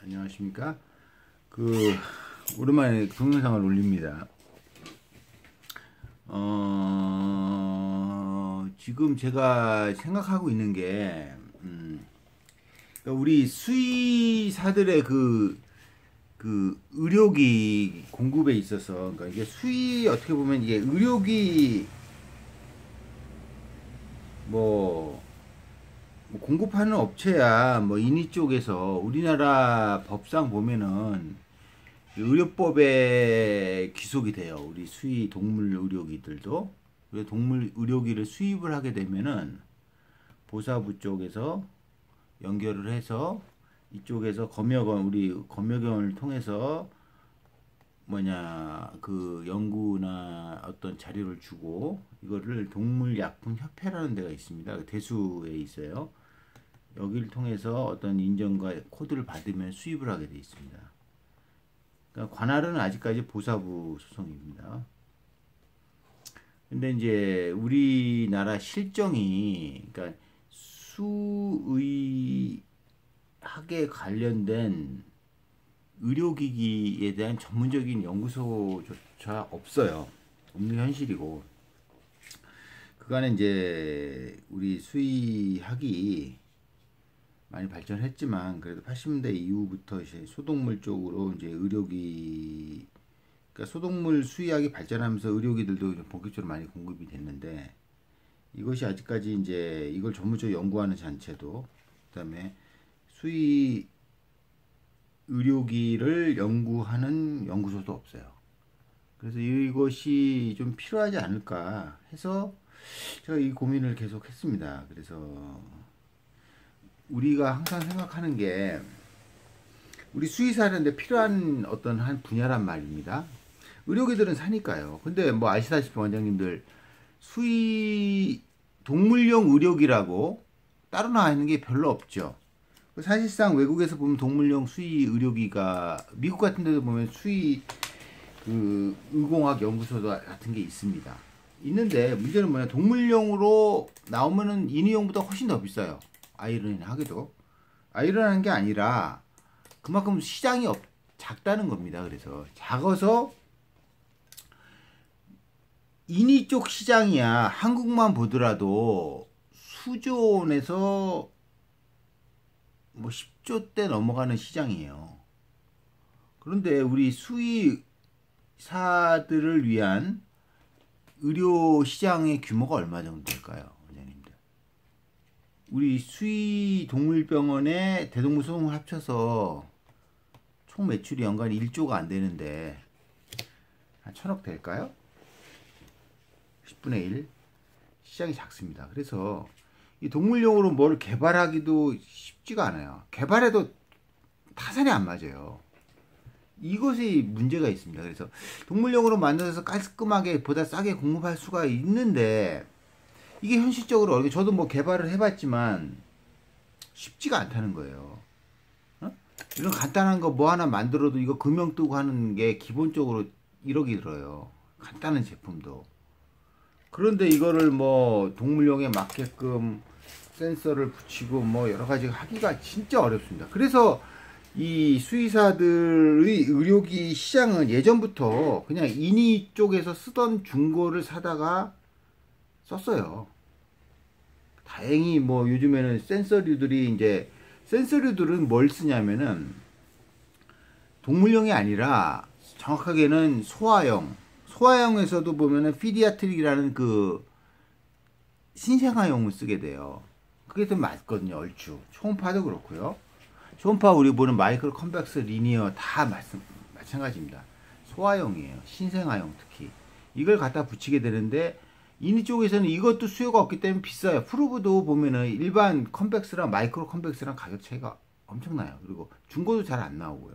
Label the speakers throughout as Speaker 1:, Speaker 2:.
Speaker 1: 안녕하십니까. 오랜만에 동영상을 올립니다. 지금 제가 생각하고 있는 게, 그러니까 우리 수의사들의 의료기 공급에 있어서, 그러니까 이게 어떻게 보면 이게 의료기, 뭐 공급하는 업체야, 뭐 인위 쪽에서 우리나라 법상 보면은 의료법에 귀속이 돼요. 우리 동물 의료기들도. 그래서 동물 의료기를 수입을 하게 되면은 보사부 쪽에서 연결을 해서 이쪽에서 우리 검역원을 통해서 연구나 어떤 자료를 주고, 이거를 동물약품협회라는 데가 있습니다. 대수에 있어요. 여기를 통해서 어떤 인정과 코드를 받으면 수입을 하게 되어 있습니다. 그러니까 관할은 아직까지 보사부 소송입니다. 근데 이제 우리나라 실정이, 그러니까 수의학에 관련된 의료기기에 대한 전문적인 연구소조차 없어요. 없는 현실이고, 그간에 이제 우리 수의학이 많이 발전했지만, 그래도 80년대 이후부터 이제 소동물 쪽으로 이제 그러니까 소동물 수의학이 발전하면서 의료기들도 본격적으로 많이 공급이 됐는데, 이것이 아직까지 이제 이걸 전문적으로 연구하는 단체도, 그다음에 수의 의료기를 연구하는 연구소도 없어요. 그래서 이것이 좀 필요하지 않을까 해서 제가 이 고민을 계속 했습니다. 그래서 우리가 항상 생각하는 게, 우리 수의사는데 필요한 어떤 한 분야란 말입니다. 의료기들은 사니까요. 근데 뭐 아시다시피 원장님들, 동물용 의료기라고 따로 나와 있는 게 별로 없죠. 사실상 외국에서 보면 동물용 수의 의료기가, 미국 같은 데도 보면 의공학 연구소 같은 게 있습니다. 있는데 문제는 뭐냐, 동물용으로 나오면은 인위용보다 훨씬 더 비싸요. 아이러니하게도. 아이러니한 게 아니라 그만큼 시장이 작다는 겁니다. 그래서 작아서 인위 쪽 시장이야 한국만 보더라도 수조 원에서 뭐 10조대 넘어가는 시장이에요. 그런데 우리 수의사들을 위한 의료 시장의 규모가 얼마 정도 될까요, 원장님들? 우리 수의동물병원에 대동물 소동물 합쳐서 총 매출이 연간 1조가 안 되는데 한 1000억 될까요? 10분의 1. 시장이 작습니다. 그래서 이 동물용으로 뭘 개발하기도 쉽지가 않아요. 개발해도 타산이 안 맞아요. 이것이 문제가 있습니다. 그래서 동물용으로 만들어서 깔끔하게 보다 싸게 공급할 수가 있는데, 이게 현실적으로 저도 뭐 개발을 해봤지만 쉽지가 않다는 거예요. 이런 간단한 거 뭐 하나 만들어도 이거 금형 뜨고 하는 게 기본적으로 1억이 들어요. 간단한 제품도. 그런데 이거를 뭐 동물용에 맞게끔 센서를 붙이고 뭐 여러 가지 하기가 진짜 어렵습니다. 그래서 이 수의사들의 의료기 시장은 예전부터 그냥 인위 쪽에서 쓰던 중고를 사다가 썼어요. 다행히 뭐 요즘에는 센서류들은 뭘 쓰냐면은 동물용이 아니라 정확하게는 소아용에서도 보면은 피디아트릭이라는 신생아용을 쓰게 돼요. 그게 더 맞거든요. 얼추 초음파도 그렇고요. 초음파 우리 보는 마이크로 컨벡스 리니어 다 마찬가지입니다. 소아용이에요. 신생아용 특히 이걸 갖다 붙이게 되는데, 인위 쪽에서는 이것도 수요가 없기 때문에 비싸요. 프루브도 보면은 일반 컨벡스랑 마이크로 컨벡스랑 가격 차이가 엄청나요. 그리고 중고도 잘 안 나오고요.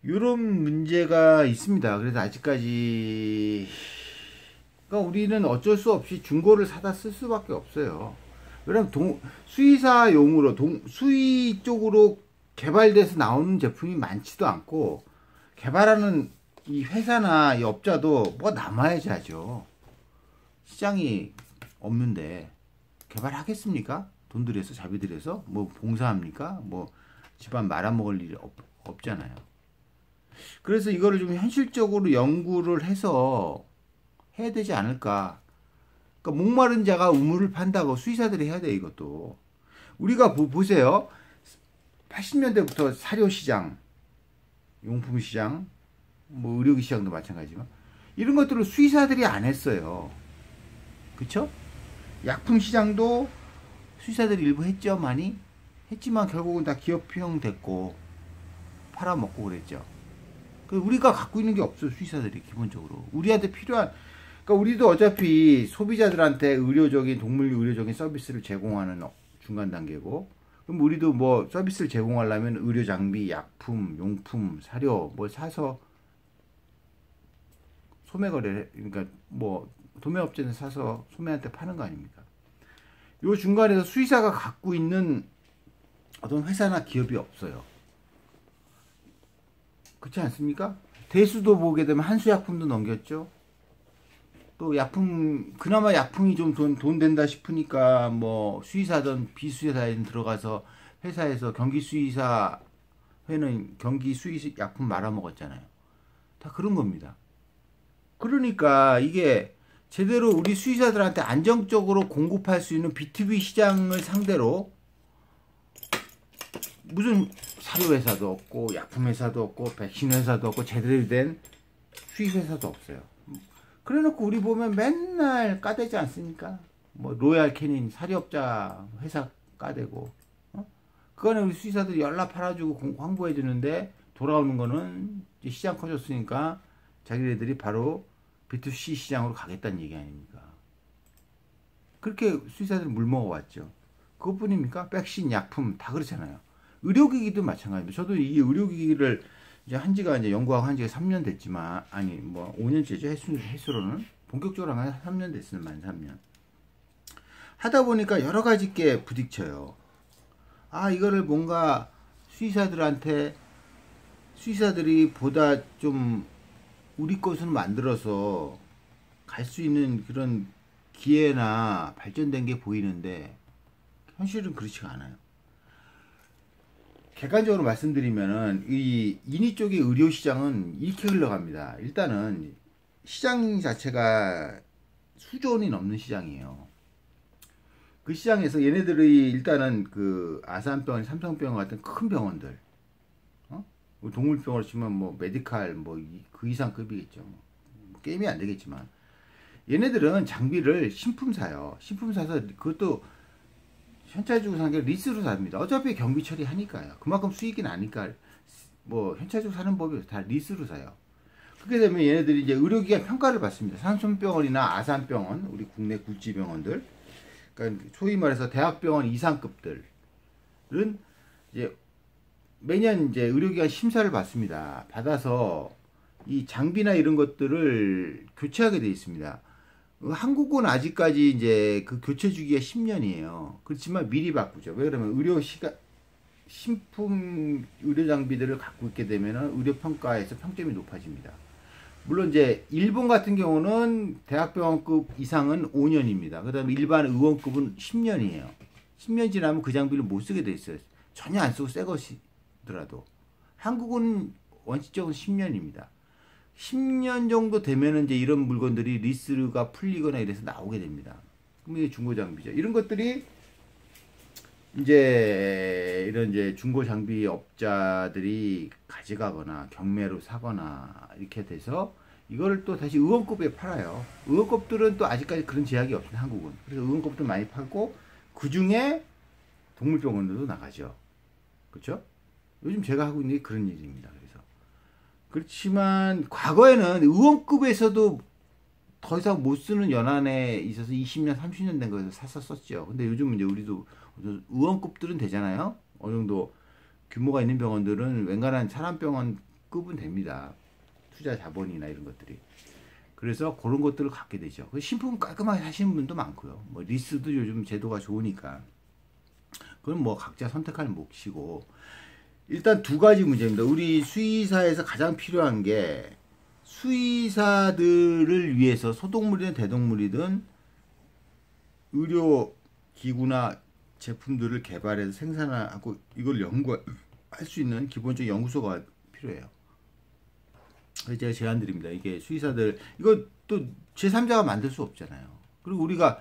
Speaker 1: 이런 문제가 있습니다. 그래서 아직까지, 그러니까 우리는 어쩔 수 없이 중고를 사다 쓸 수밖에 없어요. 왜냐면 수의사용으로 수의 쪽으로 개발돼서 나오는 제품이 많지도 않고, 개발하는 이 회사나 이 업자도 뭐가 남아야지 하죠. 시장이 없는데 개발하겠습니까? 돈 들여서, 자비 들여서 뭐 봉사합니까? 뭐 집안 말아먹을 일이 없잖아요. 그래서 이거를 좀 현실적으로 연구를 해서 해야 되지 않을까. 그러니까 목마른 자가 우물을 판다고 수의사들이 해야 돼, 이것도. 우리가 보세요. 80년대부터 사료시장, 용품시장, 뭐 의료기시장도 마찬가지지만 이런 것들을 수의사들이 안 했어요. 그쵸? 약품시장도 수의사들이 일부 했죠, 많이. 했지만 결국은 다 기업형 됐고 팔아먹고 그랬죠. 우리가 갖고 있는 게 없어요, 수의사들이 기본적으로. 우리한테 필요한, 그러니까 우리도 어차피 소비자들한테 의료적인, 동물 의료적인 서비스를 제공하는 중간 단계고, 그럼 우리도 뭐 서비스를 제공하려면 의료 장비, 약품, 용품, 사료 뭐 사서 소매 거래를, 그러니까 뭐 도매업체는 사서 소매한테 파는 거 아닙니까? 요 중간에서 수의사가 갖고 있는 어떤 회사나 기업이 없어요. 그렇지 않습니까? 대수도 보게 되면 한수약품도 넘겼죠. 또 약품, 그나마 약품이 좀 돈 된다 싶으니까 뭐 수의사든 비수의사든 들어가서 회사에서 경기수의사 회는 경기수의 약품 말아먹었잖아요. 다 그런 겁니다. 그러니까 이게 제대로 우리 수의사들한테 안정적으로 공급할 수 있는 B2B 시장을 상대로 무슨 사료회사도 없고 약품회사도 없고 백신회사도 없고 제대로 된 수의회사도 없어요. 그래놓고 우리 보면 맨날 까대지 않습니까? 뭐 로얄 캐닌 사료업자 회사 까대고, 그거는 우리 수의사들이 연락 팔아주고 광고해 주는데 돌아오는 거는 이제 시장 커졌으니까 자기네들이 바로 B2C 시장으로 가겠다는 얘기 아닙니까? 그렇게 수의사들이 물먹어 왔죠. 그것뿐입니까? 백신, 약품 다 그렇잖아요. 의료기기도 마찬가지입니다. 저도 이 의료기기를 이제 한지가 이제 연구하고 한지가 3년 됐지만, 아니 뭐 5년째죠. 횟수로는 본격적으로 한 3년 됐으면 만 3년 하다 보니까 여러 가지 게 부딪혀요. 아, 이거를 뭔가 수의사들이 보다 좀 우리 것으로 만들어서 갈 수 있는 그런 기회나 발전된 게 보이는데 현실은 그렇지가 않아요. 객관적으로 말씀드리면은 이 인위 쪽의 의료 시장은 이렇게 흘러갑니다. 일단은 시장 자체가 수조 원이 넘는 시장이에요. 그 시장에서 얘네들이 일단은 그 아산병원, 삼성병원 같은 큰 병원들, 동물병원을 치면 뭐 메디칼 뭐 그 이상 급이겠죠. 뭐 게임이 안 되겠지만 얘네들은 장비를 신품 사요. 신품 사서 그것도 현찰 주고 사는 게 리스로 삽니다. 어차피 경비 처리하니까요. 그만큼 수익이 나니까 뭐 현찰 주고 사는 법이 다 리스로 사요. 그렇게 되면 얘네들이 이제 의료기관 평가를 받습니다. 삼성병원이나 아산병원, 우리 국내 굴지병원들, 그러니까 소위 말해서 대학병원 이상급들은 이제 매년 이제 의료기관 심사를 받습니다. 받아서 이 장비나 이런 것들을 교체하게 되어 있습니다. 한국은 아직까지 이제 그 교체 주기가 10년이에요. 그렇지만 미리 바꾸죠. 왜 그러면 신품 의료 장비들을 갖고 있게 되면 의료 평가에서 평점이 높아집니다. 물론 이제 일본 같은 경우는 대학병원급 이상은 5년입니다. 그 다음에 일반 의원급은 10년이에요. 10년 지나면 그 장비를 못 쓰게 돼 있어요. 전혀 안 쓰고 새 것이더라도. 한국은 원칙적으로 10년입니다. 10년 정도 되면은 이제 이런 물건들이 리스가 풀리거나 이래서 나오게 됩니다. 그럼 이게 중고 장비죠. 이런 것들이 이제 이런 이제 중고 장비 업자들이 가져가거나 경매로 사거나 이렇게 돼서 이거를 또 다시 의원급에 팔아요. 의원급들은 또 아직까지 그런 제약이 없습니다. 한국은. 그래서 의원급들 많이 팔고 그 중에 동물병원들도 나가죠. 그렇죠? 요즘 제가 하고 있는 게 그런 일입니다. 그래서 그렇지만 과거에는 의원급에서도 더 이상 못 쓰는 연안에 있어서 20년, 30년 된 거에서 샀었죠. 근데 요즘은 이제 우리도 의원급들은 되잖아요. 어느 정도 규모가 있는 병원들은 웬간한 사람병원급은 됩니다. 투자 자본이나 이런 것들이. 그래서 그런 것들을 갖게 되죠. 신품 깔끔하게 사시는 분도 많고요. 뭐 리스도 요즘 제도가 좋으니까. 그건 뭐 각자 선택할 몫이고. 일단 두 가지 문제입니다. 우리 수의사에서 가장 필요한 게 수의사들을 위해서 소독물이든 대동물이든 의료기구나 제품들을 개발해서 생산하고 이걸 연구할 수 있는 기본적 연구소가 필요해요. 그래서 제가 제안 드립니다. 이게 수의사들 이거 또 제3자가 만들 수 없잖아요. 그리고 우리가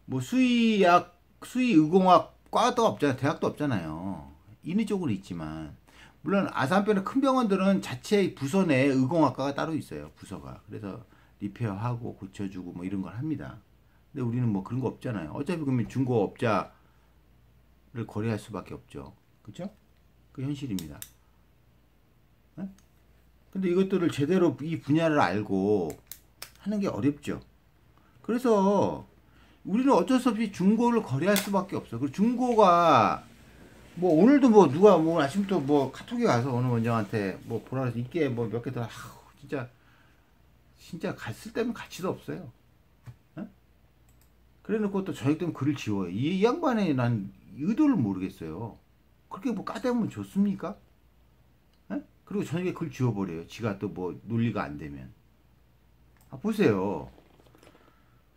Speaker 1: 뭐 수의학, 수의의공학 과도 없잖아요. 대학도 없잖아요. 인위적으로 있지만 물론 아산병원 큰 병원들은 자체 부서 내에 의공학과가 따로 있어요. 부서가. 그래서 리페어하고 고쳐주고 뭐 이런 걸 합니다. 근데 우리는 뭐 그런 거 없잖아요. 어차피 그러면 중고업자를 거래할 수밖에 없죠. 그죠? 그 현실입니다. 네? 근데 이것들을 제대로 이 분야를 알고 하는 게 어렵죠. 그래서 우리는 어쩔 수 없이 중고를 거래할 수밖에 없어. 그리고 중고가 뭐 오늘도 뭐 누가 뭐 아침부터 뭐 카톡이 와서 어느 원장한테 뭐 보라 그래서 이게 뭐 몇 개 더 진짜 쓸데없는 가치도 없어요. 에? 그래 놓고 또 저녁 되면 글을 지워요. 이 양반의 난 의도를 모르겠어요. 그렇게 뭐 까대면 좋습니까? 에? 그리고 저녁에 글 지워버려요. 지가 또 뭐 논리가 안 되면. 아, 보세요.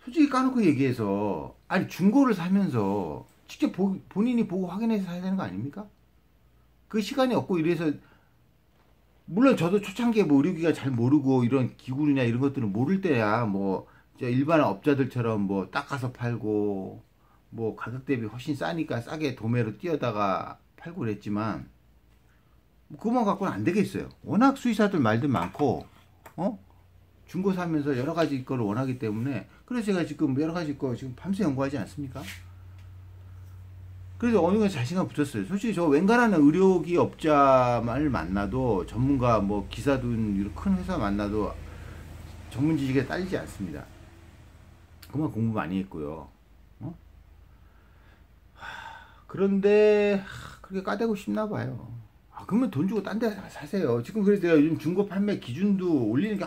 Speaker 1: 솔직히 까놓고 얘기해서 아니 중고를 사면서 직접 본인이 보고 확인해서 사야 되는 거 아닙니까? 그 시간이 없고 이래서 물론 저도 초창기에 뭐 의료기가 잘 모르고 이런 기구냐 이런 것들은 모를 때야 뭐 일반 업자들처럼 뭐 닦아서 팔고 뭐 가격 대비 훨씬 싸니까 싸게 도매로 띄어다가 팔고 그랬지만 뭐 그것만 갖고는 안 되겠어요. 워낙 수의사들 말도 많고 중고 사면서 여러 가지 거를 원하기 때문에 그래서 제가 지금 여러 가지 거 지금 밤새 연구하지 않습니까? 그래서 어느 정도 자신감 붙었어요. 솔직히 저 웬간한 의료기 업자를 만나도 전문가 뭐 기사든 이런 큰 회사 만나도 전문 지식에 딸리지 않습니다. 그만 공부 많이 했고요. 그런데 그렇게 까대고 싶나 봐요. 그러면 돈 주고 딴 데 사세요. 지금 그래서 내가 요즘 중고 판매 기준도 올리는 게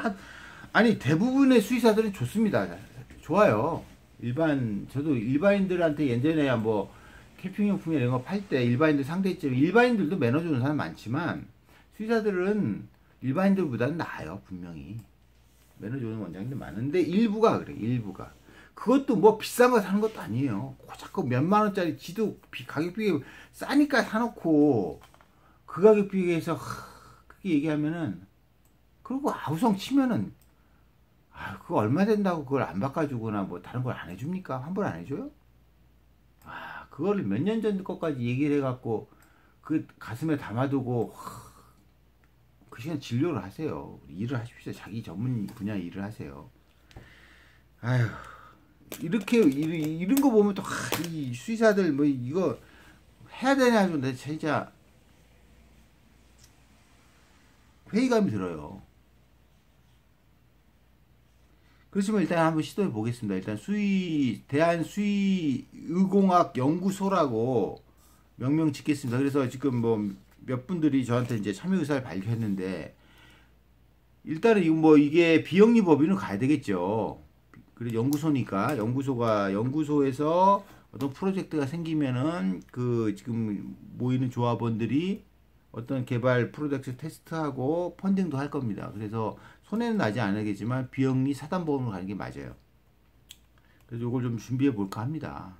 Speaker 1: 아니 대부분의 수의사들은 좋습니다. 좋아요. 저도 일반인들한테 예전에야 뭐 캠핑용품 이런 거 팔 때 일반인들 상대했죠. 일반인들도 매너 주는 사람 많지만 수의사들은 일반인들보다는 나아요. 분명히 매너 주는 원장님들 많은데 일부가 그래. 일부가 그것도 뭐 비싼 거 사는 것도 아니에요. 자꾸 몇만 원짜리 지도 가격 비교 싸니까 사놓고 그 가격 비교해서 그렇게 얘기하면은 그리고 아우성 치면은 그거 얼마 된다고 그걸 안 바꿔주거나 뭐 다른 걸 안 해줍니까? 환불 안 해줘요? 그거를 몇 년 전 것까지 얘기를 해갖고 그 가슴에 담아두고 그 시간 진료를 하세요. 일을 하십시오. 자기 전문 분야 일을 하세요. 아휴 이렇게 이런 거 보면 또 이 수의사들 뭐 이거 해야 되냐 좀 내 진짜 회의감이 들어요. 그렇지만 일단 한번 시도해 보겠습니다. 일단 대한수의의공학 연구소라고 명명 짓겠습니다. 그래서 지금 뭐 몇 분들이 저한테 이제 참여 의사를 발표했는데 일단은 이게 비영리 법인으로 가야 되겠죠. 그래 연구소니까 연구소에서 어떤 프로젝트가 생기면은 그 지금 모이는 조합원들이 어떤 개발 프로젝트 테스트하고 펀딩도 할 겁니다. 그래서 손해는 나지 않겠지만 비영리 사단보험으로 가는 게 맞아요. 그래서 이걸 좀 준비해 볼까 합니다.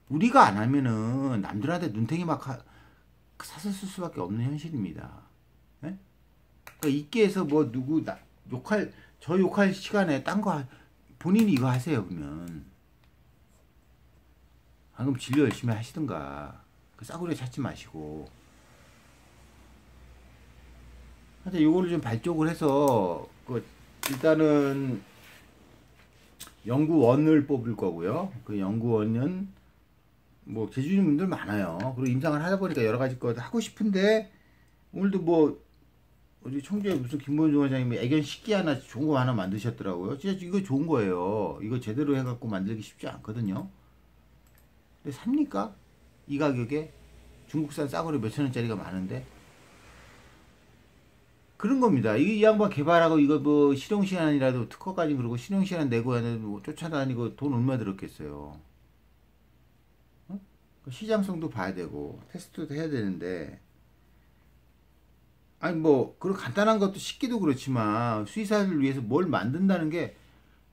Speaker 1: 우리가 안 하면은 남들한테 눈탱이 막 사서 쓸 수밖에 없는 현실입니다. 그러니까 있게해서 뭐 누구 저 욕할 시간에 딴 거 본인이 이거 하세요. 그러면 방금 진료 열심히 하시든가 그 싸구려 찾지 마시고 하여튼 요거를 좀 발족을 해서 일단은 연구원을 뽑을 거고요. 그 연구원은 뭐 제주인 분들 많아요. 그리고 임상을 하다 보니까 여러 가지 거 하고 싶은데 오늘도 뭐 어디 청주에 무슨 김본중 원장님이 애견 식기 하나 좋은 거 하나 만드셨더라고요. 진짜 이거 좋은 거예요. 이거 제대로 해갖고 만들기 쉽지 않거든요. 근데 삽니까? 이 가격에 중국산 싸구려 몇천 원짜리가 많은데 그런 겁니다. 이 양반 개발하고 이거 뭐 실용 시간이라도 특허까지 그러고 실용 시간 내고 하는 뭐 쫓아다니고 돈 얼마 들었겠어요. 시장성도 봐야 되고 테스트도 해야 되는데 아니 뭐 그런 간단한 것도 쉽기도 그렇지만 수의사를 위해서 뭘 만든다는 게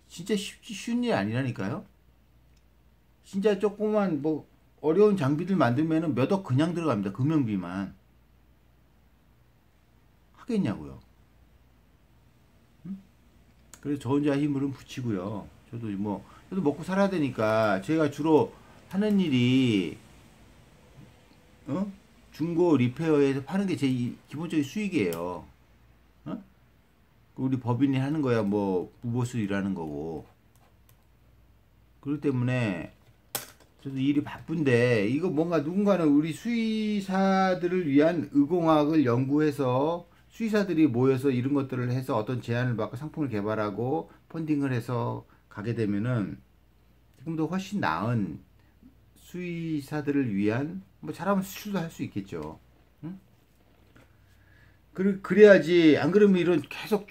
Speaker 1: 진짜 쉬운 일 아니라니까요. 진짜 조그만 뭐 어려운 장비들 만들면은 몇 억 그냥 들어갑니다. 금연비만. 하겠냐고요. 응? 그래서 저 혼자 힘으로 붙이고요. 저도 먹고 살아야 되니까 제가 주로 하는 일이 어? 중고 리페어에서 파는 게 제 기본적인 수익이에요. 어? 우리 법인이 하는 거야 뭐 부보스 일하는 거고. 그렇기 때문에 저도 일이 바쁜데 이거 뭔가 누군가는 우리 수의사들을 위한 의공학을 연구해서 수의사들이 모여서 이런 것들을 해서 어떤 제안을 받고 상품을 개발하고 펀딩을 해서 가게 되면은 지금도 훨씬 나은 수의사들을 위한 뭐 잘하면 수출도 할 수 있겠죠. 응? 그래야지 안 그러면 이런 계속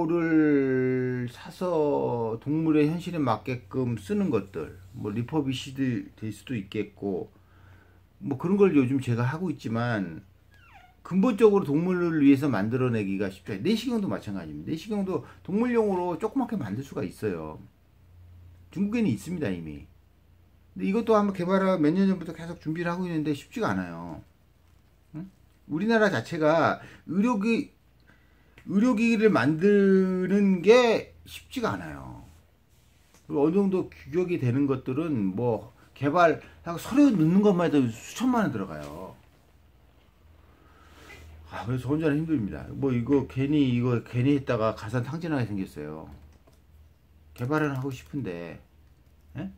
Speaker 1: 중고를 사서 동물의 현실에 맞게끔 쓰는 것들 뭐 리퍼비시드 될 수도 있겠고 뭐 그런 걸 요즘 제가 하고 있지만 근본적으로 동물을 위해서 만들어내기가 쉽지 않아요. 내시경도 마찬가지입니다. 내시경도 동물용으로 조그맣게 만들 수가 있어요. 중국에는 있습니다 이미. 근데 이것도 한번 개발하고 몇 년 전부터 계속 준비를 하고 있는데 쉽지가 않아요. 응? 우리나라 자체가 의료기기를 만드는 게 쉽지가 않아요. 그리고 어느 정도 규격이 되는 것들은 뭐 개발하고 서류 넣는 것만 해도 수천만 원 들어가요. 그래서 혼자는 힘듭니다. 이거 괜히 했다가 가산탕진하게 생겼어요. 개발은 하고 싶은데, 예?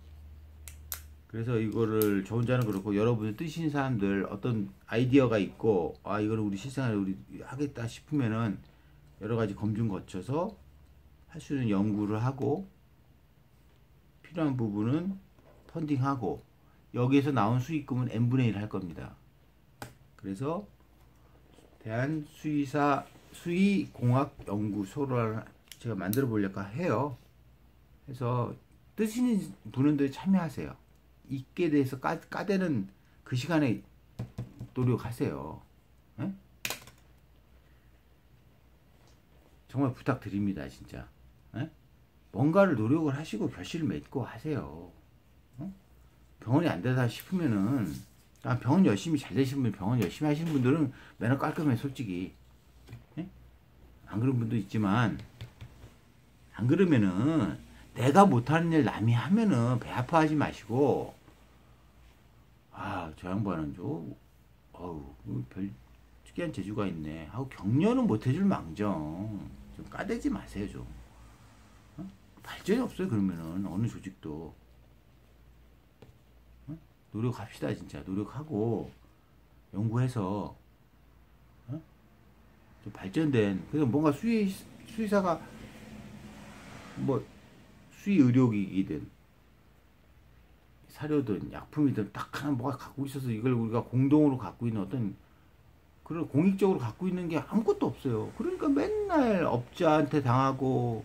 Speaker 1: 그래서 이거를 저 혼자는 그렇고 여러분들 뜨신 사람들 어떤 아이디어가 있고 이거를 우리 실생활에 우리 하겠다 싶으면은 여러 가지 검증 거쳐서 할 수 있는 연구를 하고 필요한 부분은 펀딩하고 여기에서 나온 수익금은 n분의 1 할 겁니다. 그래서 수의공학연구소를 제가 만들어 보려고 해요. 해서 뜨시는 분들 참여하세요. 있게 대해서 까대는 그 시간에 노력하세요. 에? 정말 부탁드립니다, 진짜. 에? 뭔가를 노력을 하시고 결실을 맺고 하세요. 병원이 안 되다 싶으면은 병원 열심히 잘 되시는 분, 병원 열심히 하시는 분들은 매너 깔끔해 솔직히. 에? 안 그런 분도 있지만 안 그러면은 내가 못하는 일 남이 하면은 배 아파하지 마시고 저 양반은 별 특이한 재주가 있네 하고 격려는 못해줄 망정 좀 까대지 마세요 좀. 발전이 없어요 그러면은 어느 조직도. 노력합시다 진짜. 노력하고 연구해서 좀 발전된 그래서 뭔가 수의사가 뭐 수의 의료기기든 사료든 약품이든 딱 하나 뭐가 갖고 있어서 이걸 우리가 공동으로 갖고 있는 어떤 그런 공익적으로 갖고 있는 게 아무것도 없어요. 그러니까 맨날 업체한테 당하고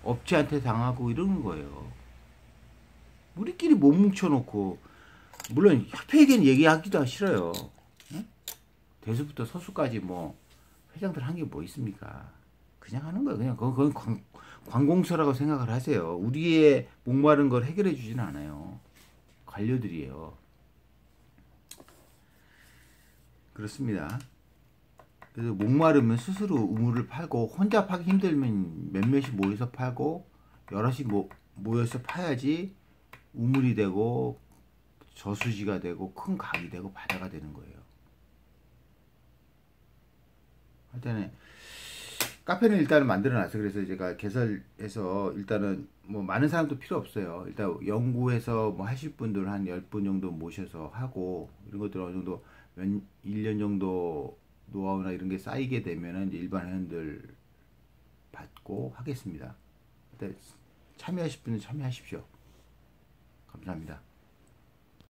Speaker 1: 이러는 거예요. 우리끼리 못 뭉쳐놓고 물론 협회에겐 얘기하기도 싫어요. 응? 대수부터 서수까지 뭐 회장들 한 게 뭐 있습니까? 그냥 하는 거예요. 그냥 그건 관공서라고 생각을 하세요. 우리의 목마른 걸 해결해 주진 않아요. 관료들이에요. 그렇습니다. 그래서 목마르면 스스로 우물을 팔고 혼자 파기 힘들면 몇몇이 모여서 팔고 여럿이 모여서 파야지 우물이 되고 저수지가 되고 큰 강이 되고 바다가 되는 거예요. 하여튼 카페는 일단은 만들어놨어요. 그래서 제가 개설해서 일단은 뭐 많은 사람도 필요 없어요. 일단 연구해서 뭐 하실 분들 한 10분 정도 모셔서 하고 이런 것들 어느 정도 1년 정도 노하우나 이런 게 쌓이게 되면은 이제 일반 회원들 받고 하겠습니다. 참여하실 분은 참여하십시오. 감사합니다.